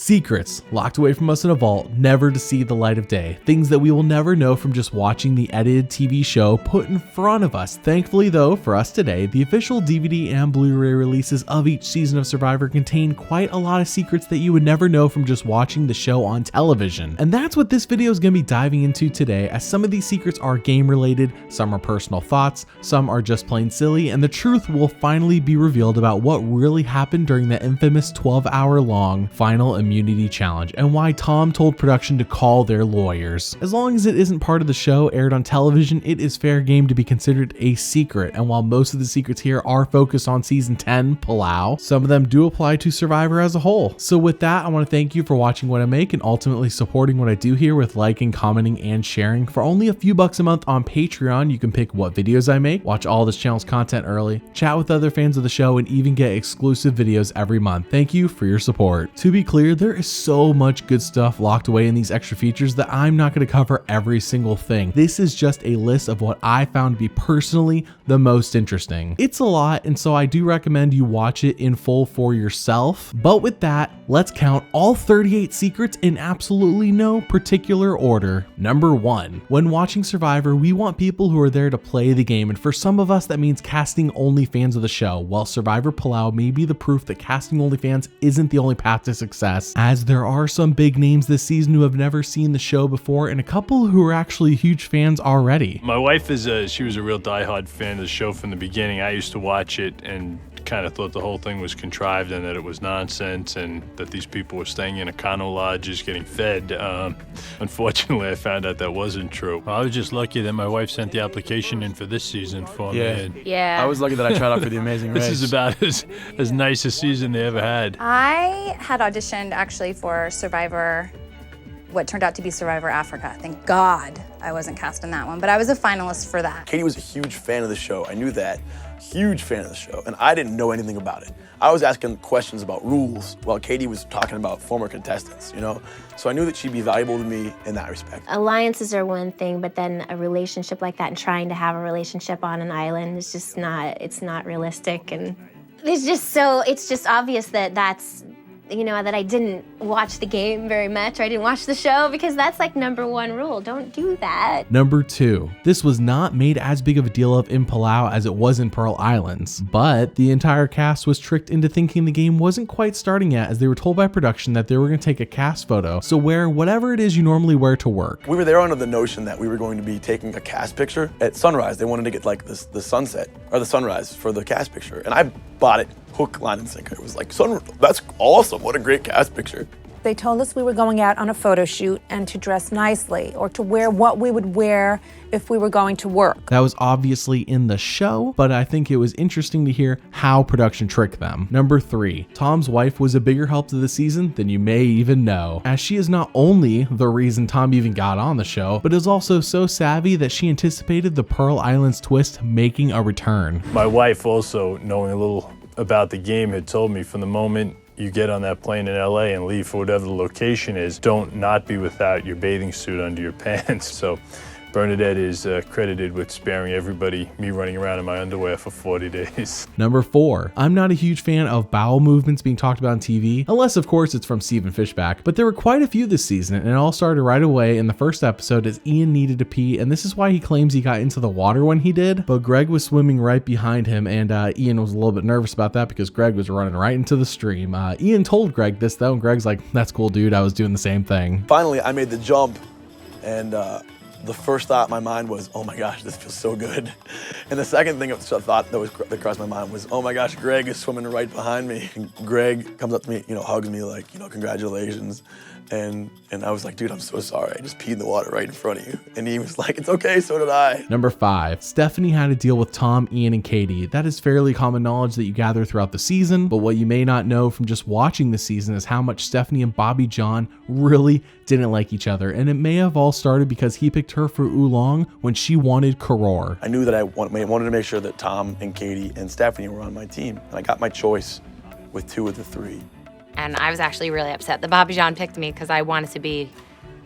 Secrets locked away from us in a vault, never to see the light of day. Things that we will never know from just watching the edited TV show put in front of us. Thankfully though, for us today, the official DVD and Blu-ray releases of each season of Survivor contain quite a lot of secrets that you would never know from just watching the show on television. And that's what this video is going to be diving into today, as some of these secrets are game related, some are personal thoughts, some are just plain silly, and the truth will finally be revealed about what really happened during the infamous 12-hour long final immunity challenge and why Tom told production to call their lawyers. As long as it isn't part of the show aired on television, it is fair game to be considered a secret, and while most of the secrets here are focused on season 10, Palau, some of them do apply to Survivor as a whole. So with that, I want to thank you for watching what I make and ultimately supporting what I do here with liking, commenting, and sharing. For only a few bucks a month on Patreon, you can pick what videos I make, watch all this channel's content early, chat with other fans of the show, and even get exclusive videos every month. Thank you for your support. To be clear, there is so much good stuff locked away in these extra features that I'm not going to cover every single thing. This is just a list of what I found to be personally the most interesting. It's a lot, and so I do recommend you watch it in full for yourself. But with that, let's count all 38 secrets in absolutely no particular order. Number 1. When watching Survivor, we want people who are there to play the game, and for some of us that means casting only fans of the show. While Survivor Palau may be the proof that casting only fans isn't the only path to success, as there are some big names this season who have never seen the show before, and a couple who are actually huge fans already. My wife she was a real diehard fan of the show from the beginning. I used to watch it and kind of thought the whole thing was contrived and that it was nonsense and that these people were staying in Econo lodges getting fed. Unfortunately, I found out that wasn't true. I was just lucky that my wife sent the application in for this season for me. Yeah. I was lucky that I tried out for the Amazing Race. This is about as nice a season they ever had. I had auditioned actually for Survivor, what turned out to be Survivor Africa. Thank God I wasn't cast in that one, but I was a finalist for that. Katie was a huge fan of the show. I knew that. Huge fan of the show, and I didn't know anything about it. I was asking questions about rules while Katie was talking about former contestants, you know? So I knew that she'd be valuable to me in that respect. Alliances are one thing, but then a relationship like that and trying to have a relationship on an island is just it's not realistic. And it's just obvious that that I didn't watch the game very much, or I didn't watch the show, because that's like number 1 rule. Don't do that. Number 2. This was not made as big of a deal of in Palau as it was in Pearl Islands, but the entire cast was tricked into thinking the game wasn't quite starting yet, as they were told by production that they were going to take a cast photo, so wear whatever it is you normally wear to work. We were there under the notion that we were going to be taking a cast picture at sunrise. They wanted to get like the sunset or the sunrise for the cast picture, and I bought it hook, line, and sinker. It was like, that's awesome. What a great cast picture. They told us we were going out on a photo shoot and to dress nicely, or to wear what we would wear if we were going to work. That was obviously in the show, but I think it was interesting to hear how production tricked them. Number 3. Tom's wife was a bigger help to the season than you may even know, as she is not only the reason Tom even got on the show, but is also so savvy that she anticipated the Pearl Islands twist making a return. My wife also, knowing a little about the game, had told me from the moment you get on that plane in LA and leave for whatever the location is, don't not be without your bathing suit under your pants. So Bernadette is credited with sparing everybody me running around in my underwear for 40 days. Number 4. I'm not a huge fan of bowel movements being talked about on TV, unless of course it's from Stephen Fishbach, but there were quite a few this season, and it all started right away in the first episode as Ian needed to pee, and this is why he claims he got into the water when he did, but Greg was swimming right behind him, and Ian was a little bit nervous about that because Greg was running right into the stream. Ian told Greg this though, and Greg's like, that's cool dude, I was doing the same thing. Finally, I made the jump, and the first thought in my mind was, oh my gosh, this feels so good. And the second thing that crossed my mind was, oh my gosh, Greg is swimming right behind me. And Greg comes up to me, hugs me like, congratulations. And I was like, dude, I'm so sorry. I just peed in the water right in front of you. And he was like, it's okay, so did I. Number 5. Stephanie had to deal with Tom, Ian, and Katie. That is fairly common knowledge that you gather throughout the season, but what you may not know from just watching the season is how much Stephanie and Bobby John really didn't like each other, and it may have all started because he picked her for Oolong when she wanted Karor. I knew that I wanted to make sure that Tom and Katie and Stephanie were on my team, and I got my choice with 2 of the 3. And I was actually really upset that Bobby John picked me because I wanted to be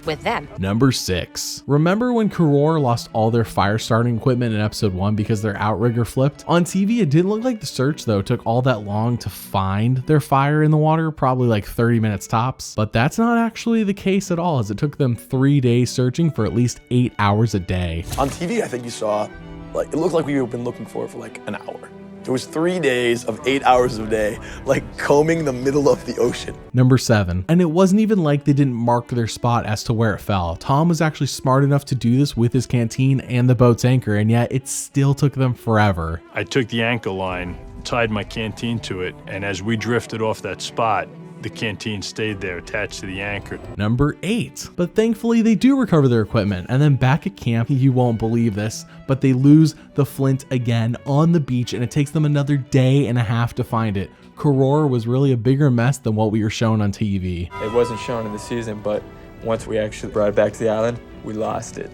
with them. Number 6. Remember when Karor lost all their fire starting equipment in episode 1 because their outrigger flipped? On TV, it didn't look like the search though took all that long to find their fire in the water, probably like 30 minutes tops. But that's not actually the case at all, as it took them 3 days searching for at least 8 hours a day. On TV, I think you saw, like, it looked like we've been looking for it for like an hour. It was 3 days of 8 hours a day, like combing the middle of the ocean. Number 7. And it wasn't even like they didn't mark their spot as to where it fell. Tom was actually smart enough to do this with his canteen and the boat's anchor, and yet it still took them forever. I took the anchor line, tied my canteen to it, and as we drifted off that spot, the canteen stayed there attached to the anchor. Number 8. But thankfully they do recover their equipment, and then back at camp, you won't believe this, but they lose the flint again on the beach, and it takes them another day and a half to find it. Karor was really a bigger mess than what we were shown on TV. It wasn't shown in the season, but once we actually brought it back to the island, we lost it.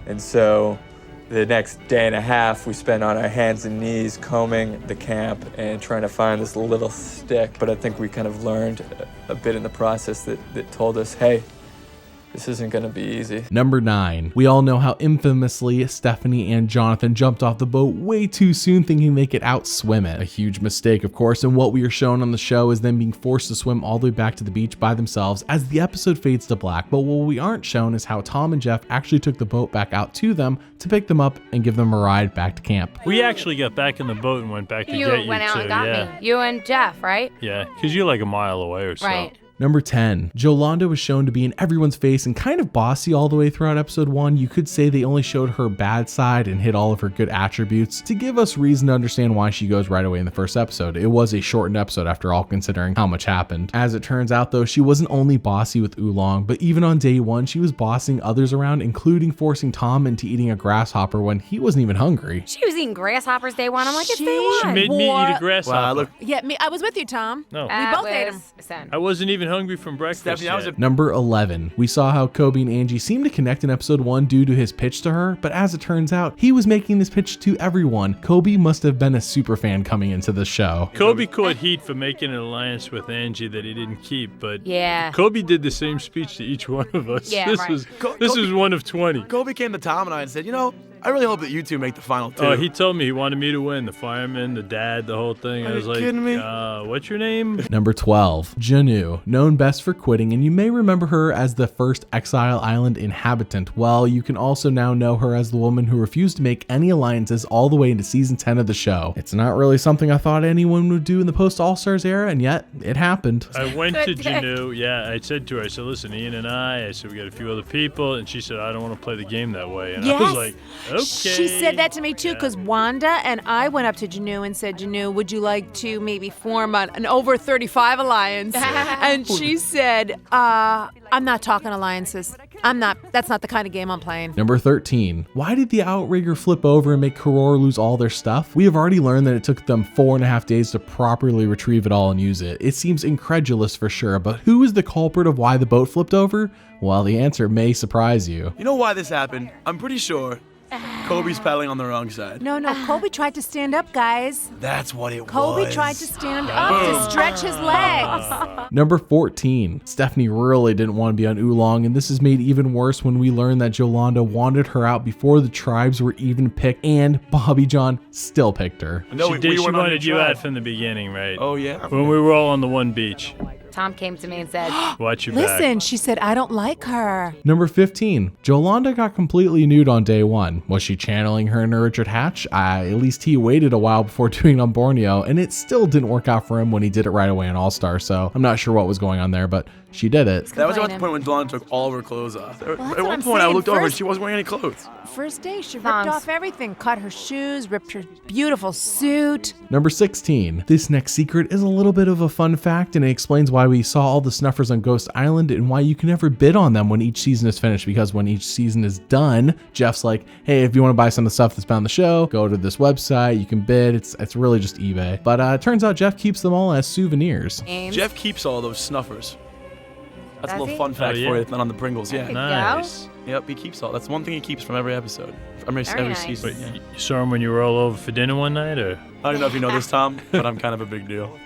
And so the next day and a half we spent on our hands and knees combing the camp and trying to find this little stick. But I think we kind of learned a bit in the process that told us, hey, this isn't gonna be easy. Number 9. We all know how infamously Stephanie and Jonathan jumped off the boat way too soon thinking they could outswim it. A huge mistake, of course, and what we are shown on the show is them being forced to swim all the way back to the beach by themselves as the episode fades to black. But what we aren't shown is how Tom and Jeff actually took the boat back out to them to pick them up and give them a ride back to camp. We actually got back in the boat and went back to get you went out too, and got yeah. me. You and Jeff, right? Yeah, because you're like a mile away or so. Right. Number 10. Jolanda was shown to be in everyone's face and kind of bossy all the way throughout episode 1. You could say they only showed her bad side and hid all of her good attributes to give us reason to understand why she goes right away in the first episode. It was a shortened episode after all, considering how much happened. As it turns out though, she wasn't only bossy with Oolong, but even on day 1, she was bossing others around, including forcing Tom into eating a grasshopper when he wasn't even hungry. She was eating grasshoppers day 1. I'm like, it's day 1. She made me eat a grasshopper. Wow, look. Yeah, I was with you, Tom. No. We both ate them. I wasn't even hungry from breakfast Stephanie, that was yet. Number 11. We saw how Kobe and Angie seemed to connect in episode 1 due to his pitch to her, but as it turns out, he was making this pitch to everyone. Kobe must have been a super fan coming into the show. Kobe caught heat for making an alliance with Angie that he didn't keep, but Yeah. Kobe did the same speech to each one of us. Yeah, this right. was Kobe- this was one of 20. Kobe came to Tom and I and said, you know, I really hope that you two make the final 2. Oh, he told me he wanted me to win. The fireman, the dad, the whole thing. I Are was you like, kidding me? What's your name? Number 12. Janu, known best for quitting, and you may remember her as the first Exile Island inhabitant. Well, you can also now know her as the woman who refused to make any alliances all the way into season 10 of the show. It's not really something I thought anyone would do in the post-All-Stars era, and yet it happened. I went to Good day. Janu. Yeah, I said to her, I said, listen, Ian and I said, we got a few other people. And she said, I don't want to play the game that way. And I was Yes. like, okay. She said that to me too, because Wanda and I went up to Janu and said, Janu, would you like to maybe form an over 35 alliance? And she said, I'm not talking alliances. That's not the kind of game I'm playing. Number 13. Why did the outrigger flip over and make Karor lose all their stuff? We have already learned that it took them 4.5 days to properly retrieve it all and use it. It seems incredulous for sure, but who is the culprit of why the boat flipped over? Well, the answer may surprise you. You know why this happened? I'm pretty sure Kobe's paddling on the wrong side. No, Kobe tried to stand up, guys. That's what it was. Kobe tried to stand up to stretch his legs. Number 14. Stephanie really didn't want to be on Oolong, and this is made even worse when we learn that Jolanda wanted her out before the tribes were even picked, and Bobby John still picked her. No, She did. She weren't on wanted your you tribe. out from the beginning, right? Oh, yeah. When we were all on the one beach. Tom came to me and said, Watch your back. Listen, she said, I don't like her. Number 15. Jolanda got completely nude on day 1. Was she channeling her inner Richard Hatch? At least he waited a while before doing it on Borneo, and it still didn't work out for him when he did it right away on All-Star, so I'm not sure what was going on there, but she did it. That was about the Complaining. point when Dawn took all of her clothes off. that's At what one I'm point, I saying. looked over and First- she wasn't wearing any clothes. First day, she ripped Thongs. off everything, cut her shoes, ripped her beautiful suit. Number 16. This next secret is a little bit of a fun fact, and it explains why we saw all the snuffers on Ghost Island and why you can never bid on them when each season is finished, because when each season is done, Jeff's like, hey, if you want to buy some of the stuff that's been on the show, go to this website, you can bid. It's really just eBay. But it turns out Jeff keeps them all as souvenirs. Ames. Jeff keeps all those snuffers. That's Does a little he? fun fact Oh, yeah. for you. It's not on the Pringles. Yeah. Okay. Nice. Yep, he keeps all. That's one thing he keeps from every episode. Every Very nice. season. But Yeah. you saw him when you were all over for dinner one night, or? I don't know if you know this, Tom, but I'm kind of a big deal.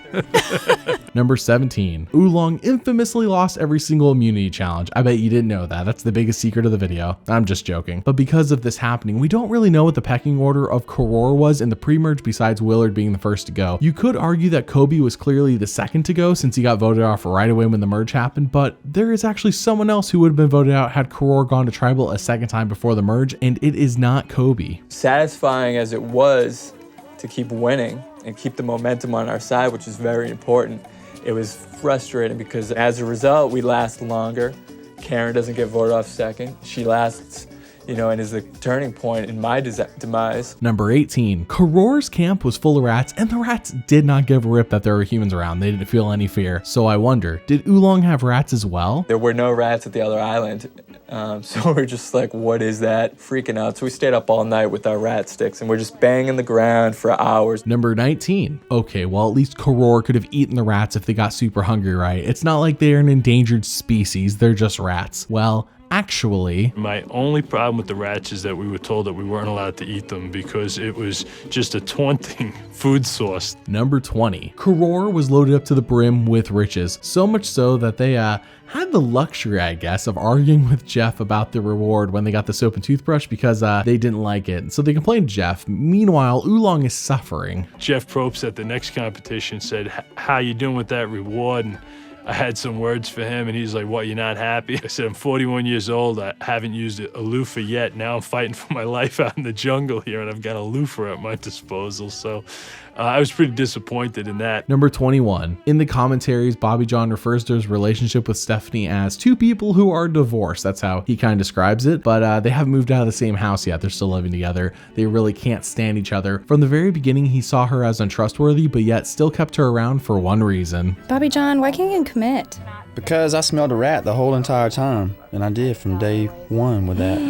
Number 17. Oolong infamously lost every single immunity challenge. I bet you didn't know that. That's the biggest secret of the video. I'm just joking. But because of this happening, we don't really know what the pecking order of Karor was in the pre-merge besides Willard being the first to go. You could argue that Kobe was clearly the second to go since he got voted off right away when the merge happened, but there is actually someone else who would have been voted out had Karor gone to Tribal a second time before the merge, and it is not Kobe. Satisfying as it was to keep winning and keep the momentum on our side, which is very important, it was frustrating because as a result, we last longer. Karen doesn't get voted off second. She lasts, and is the turning point in my demise. Number 18. Karor's camp was full of rats, and the rats did not give a rip that there were humans around. They didn't feel any fear. So I wonder, did Oolong have rats as well? There were no rats at the other island. So we're just like, what is that? Freaking out. So we stayed up all night with our rat sticks and we're just banging the ground for hours. Number 19. Okay, well, at least Karor could have eaten the rats if they got super hungry, right? It's not like they're an endangered species. They're just rats. Well, actually, my only problem with the rats is that we were told that we weren't allowed to eat them because it was just a taunting food source. Number 20. Karor was loaded up to the brim with riches, so much so that they had the luxury, I guess, of arguing with Jeff about the reward when they got the soap and toothbrush because they didn't like it. So they complained to Jeff. Meanwhile, Oolong is suffering. Jeff Probst at the next competition said, "How you doing with that reward?" And I had some words for him, and he's like, "What, you're not happy?" I said, "I'm 41 years old. I haven't used a loofah yet. Now I'm fighting for my life out in the jungle here, and I've got a loofah at my disposal." So I was pretty disappointed in that. Number 21. In the commentaries, Bobby John refers to his relationship with Stephanie as two people who are divorced. That's how he kind of describes it, but they haven't moved out of the same house yet. They're still living together. They really can't stand each other. From the very beginning, he saw her as untrustworthy, but yet still kept her around for one reason. Bobby John, why can't you commit? Because I smelled a rat the whole entire time, and I did from day one with that,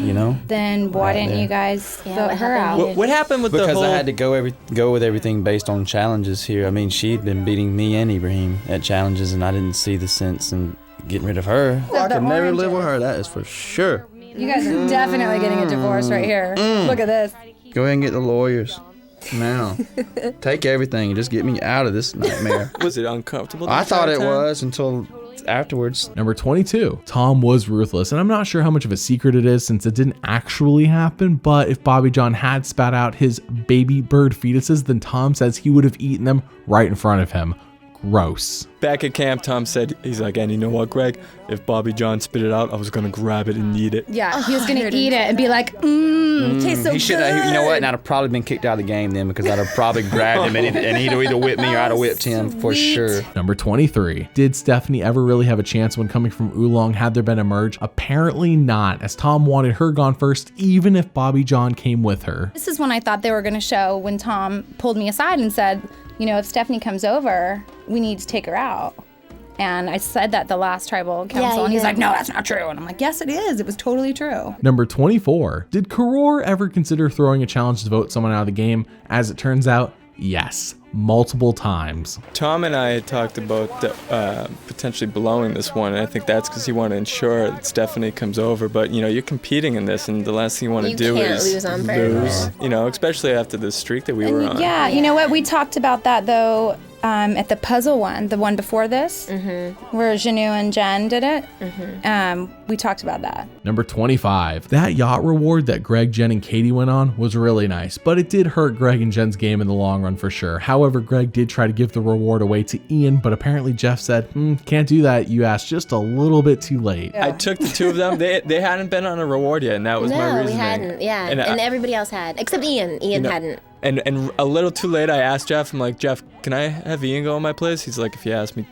Then why didn't you guys vote her out? What happened with Because the whole... I had to go with everything based on challenges here. I mean, she'd been beating me and Ibrahim at challenges, and I didn't see the sense in getting rid of her. I could never live with her, that is for sure. You guys are definitely getting a divorce right here. Look at this. Go ahead and get the lawyers. Now, take everything and just get me out of this nightmare. Was it uncomfortable? I thought it was until afterwards. Number 22. Tom was ruthless, and I'm not sure how much of a secret it is since it didn't actually happen, but if Bobby John had spat out his baby bird fetuses, then Tom says he would have eaten them right in front of him. Gross. Back at camp, Tom said, he's like, and you know what, Greg? If Bobby John spit it out, I was going to grab it and eat it. Yeah, he was going to eat it and be like, tastes so He should good. have, you know what? And I'd have probably been kicked out of the game then because I'd have probably grabbed him and he'd either whipped me or I'd have whipped him for sure. Number 23. Did Stephanie ever really have a chance when coming from Oolong had there been a merge? Apparently not, as Tom wanted her gone first, even if Bobby John came with her. This is when I thought they were going to show when Tom pulled me aside and said, if Stephanie comes over, we need to take her out. And I said that the last tribal council, and he's like, no, that's not true. And I'm like, yes, it is. It was totally true. Number 24. Did Karor ever consider throwing a challenge to vote someone out of the game? As it turns out, yes. Multiple times. Tom and I had talked about potentially blowing this one, and I think that's because you want to ensure that Stephanie comes over. But you're competing in this, and the last thing you want to do is lose on purpose. Especially after the streak that we were on. Yeah, you know what? We talked about that though at the puzzle one, the one before this, where Janu and Jen did it. We talked about that. Number 25. That yacht reward that Greg, Jen, and Katie went on was really nice, but it did hurt Greg and Jen's game in the long run for sure. However, Greg did try to give the reward away to Ian, but apparently Jeff said, can't do that. You asked just a little bit too late. Yeah. I took the two of them. They hadn't been on a reward yet, and that was my reasoning. No, we hadn't. Yeah, and everybody else had, except Ian. Ian hadn't. And a little too late, I asked Jeff, I'm like, Jeff, can I have Ian go in my place? He's like, if you asked me,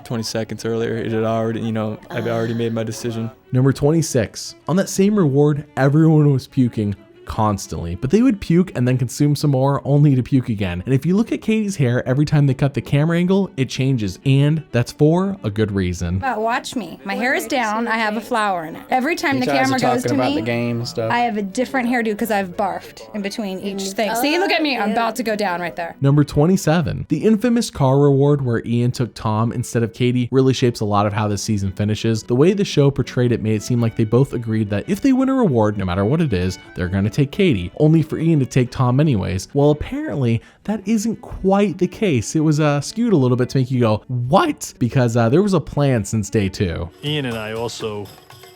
20 seconds earlier, it had already, I've already made my decision. Number 26. On that same reward, everyone was puking constantly, but they would puke and then consume some more only to puke again. And if you look at Katie's hair, every time they cut the camera angle, it changes, and that's for a good reason. But watch me. My hair is down. I have a flower in it. Every time the camera goes to about me, the game and stuff. I have a different hairdo because I've barfed in between each thing. See, look at me. I'm about to go down right there. Number 27. The infamous car reward where Ian took Tom instead of Katie really shapes a lot of how this season finishes. The way the show portrayed it made it seem like they both agreed that if they win a reward, no matter what it is, they're going to take Katie, only for Ian to take Tom anyways. Well, apparently that isn't quite the case. It was skewed a little bit to make you go, what? Because there was a plan since day 2. Ian and I also,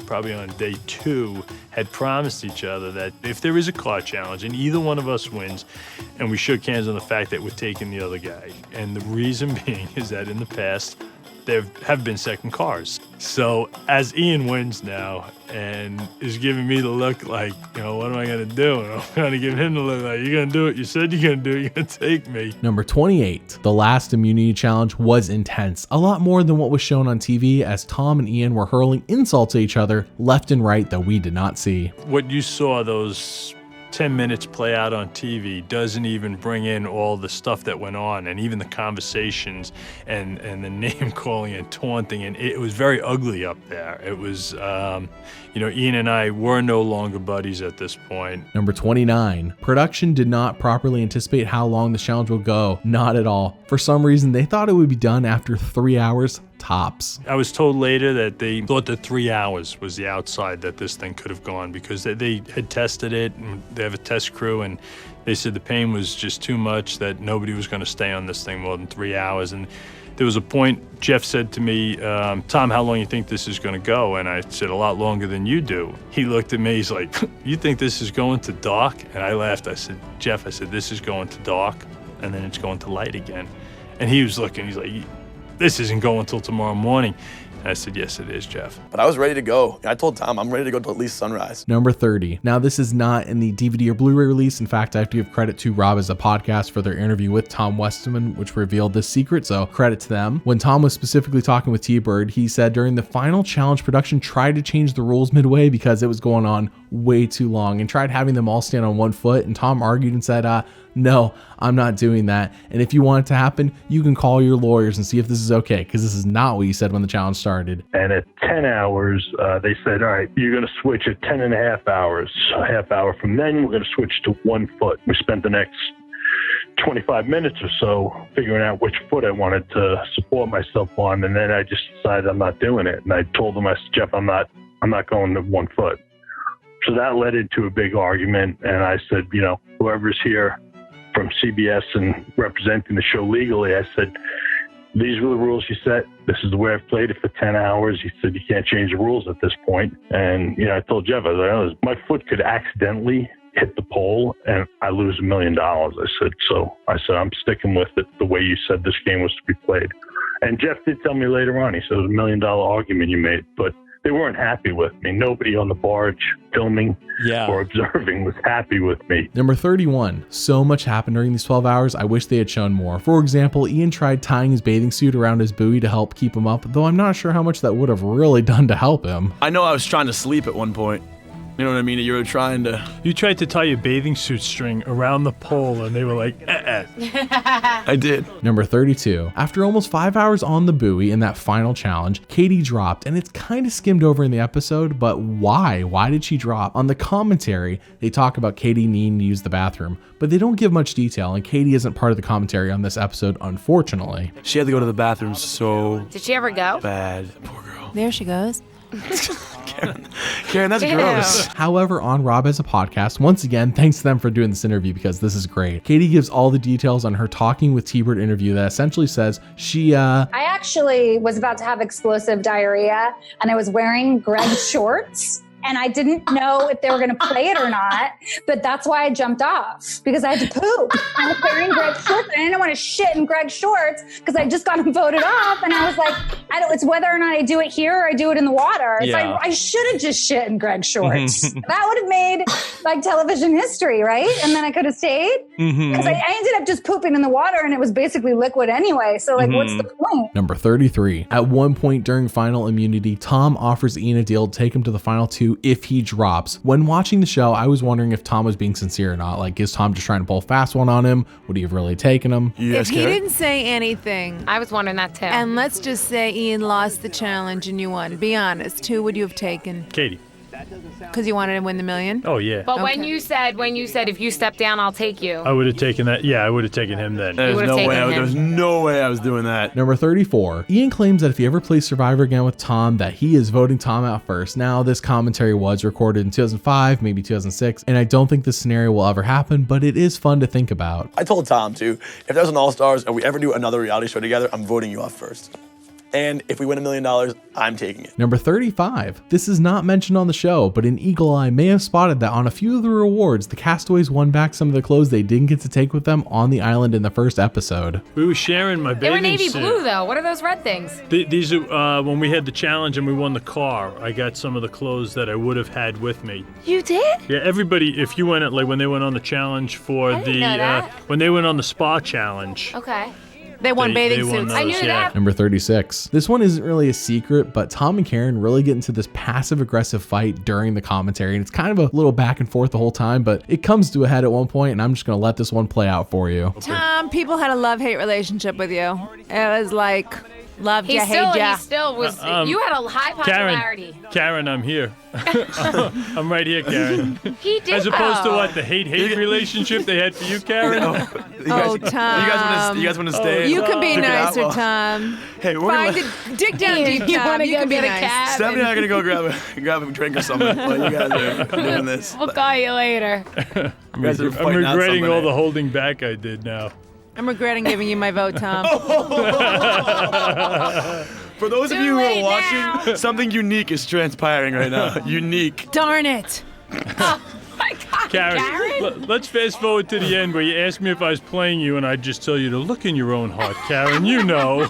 probably on day 2, had promised each other that if there is a car challenge and either one of us wins, and we shook hands on the fact that we're taking the other guy. And the reason being is that in the past, there have been second cars. So as Ian wins now and is giving me the look like, what am I going to do? And I'm going to give him the look like, you're going to do what you said you're going to do. You're going to take me. Number 28. The last immunity challenge was intense. A lot more than what was shown on TV, as Tom and Ian were hurling insults at each other left and right that we did not see. What you saw those 10 minutes play out on TV doesn't even bring in all the stuff that went on, and even the conversations and the name calling and taunting, and it was very ugly up there. It was, Ian and I were no longer buddies at this point. Number 29. Production did not properly anticipate how long the challenge would go. Not at all. For some reason, they thought it would be done after 3 hours tops. I was told later that they thought that 3 hours was the outside that this thing could have gone, because they had tested it, and they have a test crew, and they said the pain was just too much, that nobody was going to stay on this thing more than 3 hours. And there was a point, Jeff said to me, Tom, how long do you think this is going to go? And I said, a lot longer than you do. He looked at me, he's like, you think this is going to dark? And I laughed. I said, Jeff, this is going to dark, and then it's going to light again. And he was looking, he's like, this isn't going until tomorrow morning. And I said, yes, it is, Jeff. But I was ready to go. I told Tom, I'm ready to go till at least sunrise. Number 30. Now, this is not in the DVD or Blu-ray release. In fact, I have to give credit to Rob as a podcast for their interview with Tom Westman, which revealed this secret, so credit to them. When Tom was specifically talking with T-Bird, he said during the final challenge, production tried to change the rules midway because it was going on way too long, and tried having them all stand on one foot, and Tom argued and said, no, I'm not doing that. And if you want it to happen, you can call your lawyers and see if this is okay, because this is not what you said when the challenge started. And at 10 hours, they said, all right, you're going to switch at 10 and a half hours. A half hour from then, we're going to switch to 1 foot. We spent the next 25 minutes or so figuring out which foot I wanted to support myself on. And then I just decided I'm not doing it. And I told them, I said, Jeff, I'm not going to 1 foot. So that led into a big argument. And I said, whoever's here from CBS and representing the show legally, I said, these were the rules you set. This is the way I've played it for 10 hours. He said, you can't change the rules at this point. And, I told Jeff, I was like, my foot could accidentally hit the pole and I lose $1 million. I said, I'm sticking with it the way you said this game was to be played. And Jeff did tell me later on, he said, it was $1 million argument you made, but they weren't happy with me. Nobody on the barge filming or observing was happy with me. Number 31. So much happened during these 12 hours, I wish they had shown more. For example, Ian tried tying his bathing suit around his buoy to help keep him up, though I'm not sure how much that would have really done to help him. I know I was trying to sleep at one point. You know what I mean? You were trying to... You tried to tie your bathing suit string around the pole, and they were like, I did. Number 32. After almost 5 hours on the buoy in that final challenge, Katie dropped, and it's kind of skimmed over in the episode, but why? Why did she drop? On the commentary, they talk about Katie needing to use the bathroom, but they don't give much detail, and Katie isn't part of the commentary on this episode, unfortunately. She had to go to the bathroom so... Did she ever go? bad. Poor girl. There she goes. Karen, that's gross. However, on Rob Has a Podcast, once again, thanks to them for doing this interview because this is great. Katie gives all the details on her Talking with T-Bird interview that essentially says she, I actually was about to have explosive diarrhea and I was wearing Greg's shorts. And I didn't know if they were going to play it or not, but that's why I jumped off, because I had to poop. I was wearing Greg's shorts, and I didn't want to shit in Greg's shorts because I just got him voted off. And I was like, it's whether or not I do it here or I do it in the water. It's like, I should have just shit in Greg's shorts. That would have made like television history, right? And then I could have stayed because I ended up just pooping in the water, and it was basically liquid anyway. So like, what's the point? Number 33. At one point during Final Immunity, Tom offers Ian a deal to take him to the final two if he drops. When watching the show, I was wondering if Tom was being sincere or not. Like, is Tom just trying to pull a fast one on him? Would he have really taken him? If he didn't say anything, I was wondering that too. and let's just say Ian lost the challenge and you won, be honest, who would you have taken? Katie. Because you wanted to win the $1 million? Oh, yeah. But when you said if you step down, I'll take you. I would have taken that. Yeah, I would have taken him then. There's would've no taken way. him. There's no way I was doing that. Number 34. Ian claims that if he ever plays Survivor again with Tom, that he is voting Tom out first. Now, this commentary was recorded in 2005, maybe 2006, and I don't think this scenario will ever happen, but it is fun to think about. I told Tom, too, if there's an All-Stars and we ever do another reality show together, I'm voting you off first. And if we win $1 million, I'm taking it. Number 35. This is not mentioned on the show, but an eagle eye may have spotted that on a few of the rewards, the castaways won back some of the clothes they didn't get to take with them on the island in the first episode. We were sharing my bathing They were navy suit. blue, though. What are those red things? These are when we had the challenge and we won the car. I got some of the clothes that I would have had with me. You did? Yeah, everybody. If you went at when they went on the challenge for I didn't know that. when they went on the spa challenge. Okay. They won bathing they won suits. those, I knew that. Number 36. This one isn't really a secret, but Tom and Karen really get into this passive aggressive fight during the commentary, and it's kind of a little back and forth the whole time, but it comes to a head at one point, and I'm just going to let this one play out for you. Tom, people had a love-hate relationship with you. It was like, loved ya, He hate ya. still was. You had a high popularity. Karen, I'm here. I'm right here, Karen. He did. As opposed to though. what the hate relationship they had for you, Karen. Oh, Tom. You guys want to stay? You can be Stick it out? nicer, Well, Tom. Hey, we're gonna Dig down deep, Tom. You wanna You go can be get a nice. cab? Stephanie and I are gonna go grab a drink or something while you guys are doing this. We'll call you later. I'm guys are fighting out regretting all something. the holding back I did now. I'm regretting giving you my vote, Tom. For those of Too you who late are watching, something unique is transpiring right now. Unique. Darn it. My God, Karen, let's fast forward to the end where you asked me if I was playing you, and I'd just tell you to look in your own heart, Karen. You know.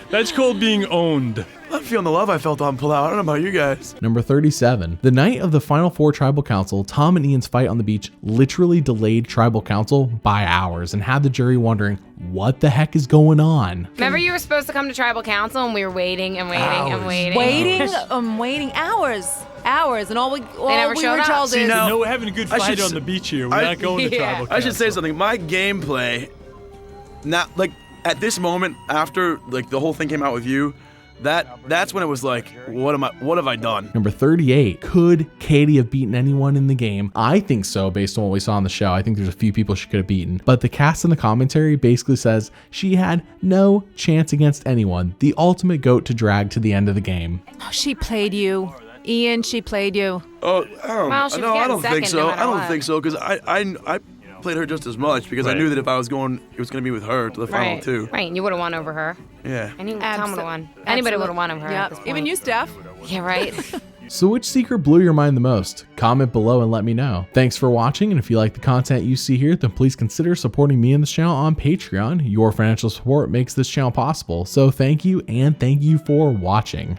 That's called being owned. I'm feeling the love I felt on Palau. I don't know about you guys. Number 37. The night of the final four tribal council, Tom and Ian's fight on the beach literally delayed tribal council by hours and had the jury wondering what the heck is going on. Remember, you were supposed to come to tribal council, and we were waiting and waiting and waiting. Waiting hours. And all we never we showed were up. told See, is now- No, we're having a good I fight should on the beach here. We're I- not going to Yeah. tribal council. I should say something. My gameplay, not like at this moment after like the whole thing came out with you, that's when it was like, what have I done? Number 38. Could Katie have beaten anyone in the game? I think so, based on what we saw on the show. I think there's a few people she could have beaten. But the cast in the commentary basically says she had no chance against anyone. The ultimate goat to drag to the end of the game. Oh, she played you. Ian, she played you. Oh, Well, she was no, I getting don't think second so. no I matter don't what. think so because I played her just as much because I Right. knew that if I was going, it was going to be with her to the final Right. too. Right. And you would have won over her. Yeah. And Tom would have won. Anybody would have won over her. At this Yep. point. Even you, Steph. Yeah. Right. So which secret blew your mind the most? Comment below and let me know. Thanks for watching, and if you like the content you see here, then please consider supporting me and this channel on Patreon. Your financial support makes this channel possible, so thank you, and thank you for watching.